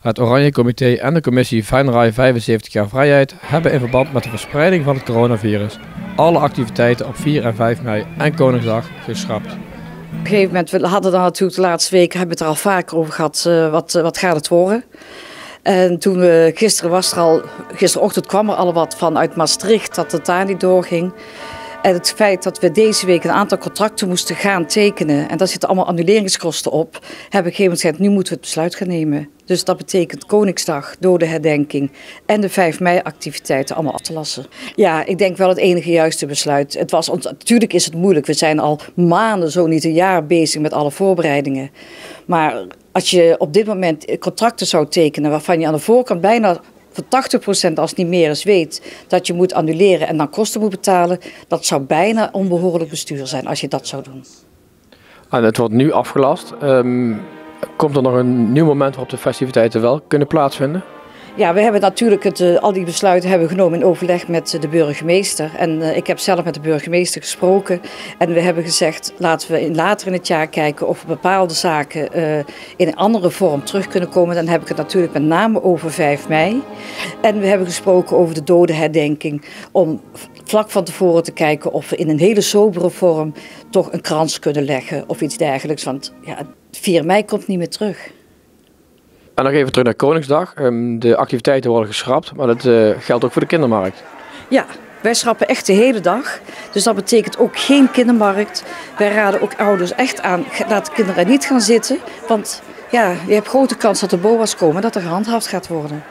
Het Oranje Comité en de commissie Venray 75 jaar vrijheid hebben in verband met de verspreiding van het coronavirus alle activiteiten op 4 en 5 mei en Koningsdag geschrapt. Op een gegeven moment, we hadden dan natuurlijk de laatste weken, hebben we het er al vaker over gehad, wat gaat het worden? En toen gisterochtend kwam er al wat van uit Maastricht dat het daar niet doorging. En het feit dat we deze week een aantal contracten moesten gaan tekenen en daar zitten allemaal annuleringskosten op, hebben we op een gegeven moment gezegd, nu moeten we het besluit gaan nemen. Dus dat betekent Koningsdag, dodenherdenking en de 5 mei activiteiten allemaal af te lassen. Ja, ik denk wel het enige juiste besluit. Natuurlijk is het moeilijk, we zijn al maanden, zo niet een jaar bezig met alle voorbereidingen. Maar als je op dit moment contracten zou tekenen waarvan je aan de voorkant bijna voor 80% als het niet meer is weet dat je moet annuleren en dan kosten moet betalen, dat zou bijna onbehoorlijk bestuur zijn als je dat zou doen. En het wordt nu afgelast. Komt er nog een nieuw moment waarop de festiviteiten wel kunnen plaatsvinden? Ja, we hebben natuurlijk al die besluiten hebben genomen in overleg met de burgemeester. En ik heb zelf met de burgemeester gesproken. En we hebben gezegd, laten we later in het jaar kijken of we bepaalde zaken in een andere vorm terug kunnen komen. Dan heb ik het natuurlijk met name over 5 mei. En we hebben gesproken over de dodenherdenking. Om vlak van tevoren te kijken of we in een hele sobere vorm toch een krans kunnen leggen of iets dergelijks. Want ja, 4 mei komt niet meer terug. En nog even terug naar Koningsdag. De activiteiten worden geschrapt, maar dat geldt ook voor de kindermarkt. Ja, wij schrappen echt de hele dag. Dus dat betekent ook geen kindermarkt. Wij raden ook ouders echt aan, laat de kinderen er niet gaan zitten. Want ja, je hebt grote kans dat er BOA's komen, dat er gehandhaafd gaat worden.